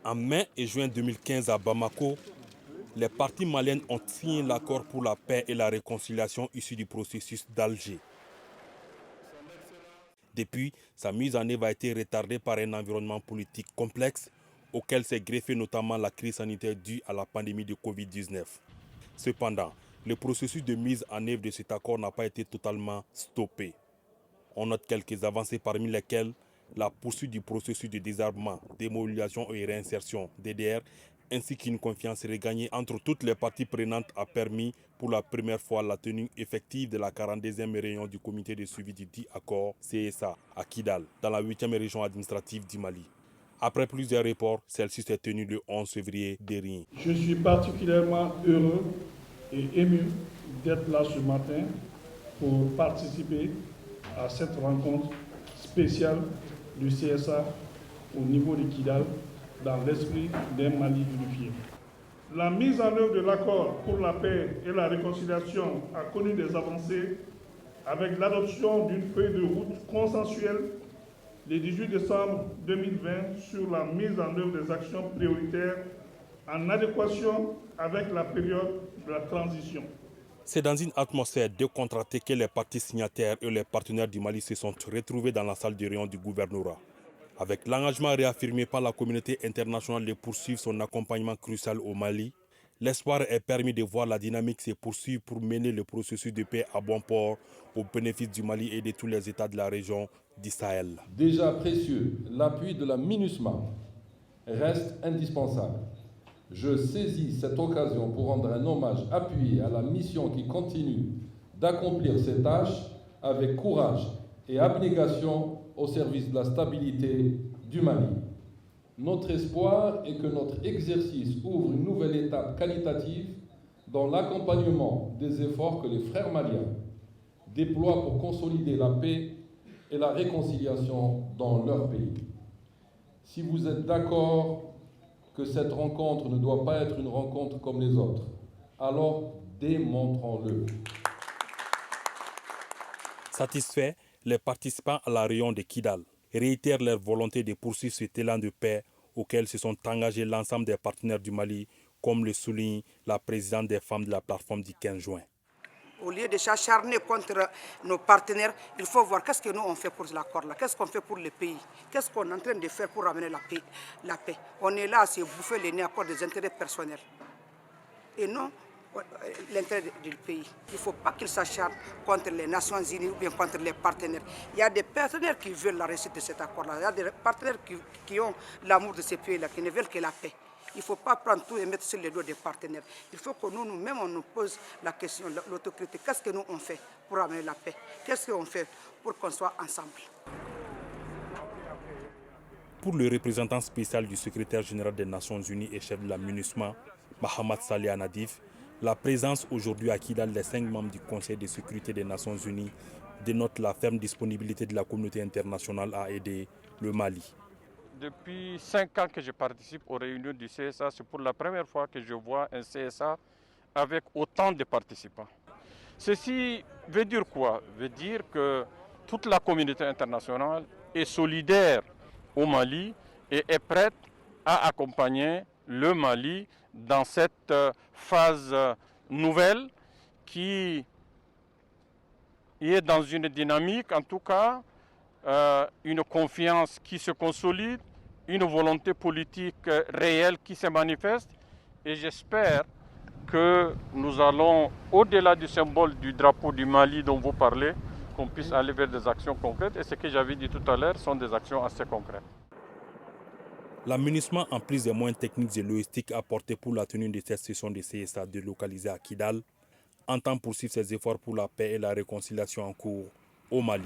En mai et juin 2015 à Bamako, les parties maliennes ont signé l'accord pour la paix et la réconciliation issu du processus d'Alger. Depuis, sa mise en œuvre a été retardée par un environnement politique complexe auquel s'est greffée notamment la crise sanitaire due à la pandémie de Covid-19. Cependant, le processus de mise en œuvre de cet accord n'a pas été totalement stoppé. On note quelques avancées parmi lesquelles la poursuite du processus de désarmement, démobilisation et réinsertion DDR, ainsi qu'une confiance regagnée entre toutes les parties prenantes a permis pour la première fois la tenue effective de la 42e réunion du comité de suivi du dit accord CSA à Kidal, dans la 8e région administrative du Mali. Après plusieurs reports, celle-ci s'est tenue le 11 février dernier. Je suis particulièrement heureux et ému d'être là ce matin pour participer à cette rencontre spéciale du CSA au niveau de Kidal dans l'esprit d'un Mali unifié. La mise en œuvre de l'accord pour la paix et la réconciliation a connu des avancées avec l'adoption d'une feuille de route consensuelle le 18 décembre 2020 sur la mise en œuvre des actions prioritaires en adéquation avec la période de la transition. C'est dans une atmosphère décontractée que les parties signataires et les partenaires du Mali se sont retrouvés dans la salle de réunion du gouvernorat. Avec l'engagement réaffirmé par la communauté internationale de poursuivre son accompagnement crucial au Mali, l'espoir est permis de voir la dynamique se poursuivre pour mener le processus de paix à bon port au bénéfice du Mali et de tous les États de la région du Sahel. Déjà précieux, l'appui de la MINUSMA reste indispensable. Je saisis cette occasion pour rendre un hommage appuyé à la mission qui continue d'accomplir ses tâches avec courage et abnégation au service de la stabilité du Mali. Notre espoir est que notre exercice ouvre une nouvelle étape qualitative dans l'accompagnement des efforts que les frères maliens déploient pour consolider la paix et la réconciliation dans leur pays. Si vous êtes d'accord que cette rencontre ne doit pas être une rencontre comme les autres, alors démontrons-le. Satisfaits, les participants à la réunion de Kidal réitèrent leur volonté de poursuivre cet élan de paix auquel se sont engagés l'ensemble des partenaires du Mali, comme le souligne la présidente des femmes de la plateforme du 15 juin. Au lieu de s'acharner contre nos partenaires, il faut voir qu'est-ce que nous on fait pour l'accord là, qu'est-ce qu'on fait pour le pays, qu'est-ce qu'on est en train de faire pour amener la paix. On est là à se bouffer les nez à cause des intérêts personnels et non l'intérêt du pays. Il ne faut pas qu'ils s'acharnent contre les Nations Unies ou bien contre les partenaires. Il y a des partenaires qui veulent la réussite de cet accord-là. Il y a des partenaires qui ont l'amour de ces pays-là, qui ne veulent que la paix. Il ne faut pas prendre tout et mettre sur les doigts des partenaires. Il faut que nous-mêmes, on nous pose la question, l'autocritique. Qu'est-ce que nous on fait pour amener la paix? Qu'est-ce qu'on fait pour qu'on soit ensemble? Pour le représentant spécial du secrétaire général des Nations Unies et chef de la MINUSMA, Mahamat Saleh Nadif, la présence aujourd'hui à Kidal des 5 membres du Conseil de sécurité des Nations Unies dénote la ferme disponibilité de la communauté internationale à aider le Mali. Depuis 5 ans que je participe aux réunions du CSA, c'est pour la première fois que je vois un CSA avec autant de participants. Ceci veut dire quoi? Veut dire que toute la communauté internationale est solidaire au Mali et est prête à accompagner le Mali dans cette phase nouvelle qui est dans une dynamique, en tout cas, une confiance qui se consolide, une volonté politique réelle qui se manifeste. Et j'espère que nous allons, au-delà du symbole du drapeau du Mali dont vous parlez, qu'on puisse aller vers des actions concrètes. Et ce que j'avais dit tout à l'heure sont des actions assez concrètes. La MINUSMA, en plus des moyens techniques et logistiques apportés pour la tenue de cette session de CSA délocalisée à Kidal, entend poursuivre ses efforts pour la paix et la réconciliation en cours au Mali.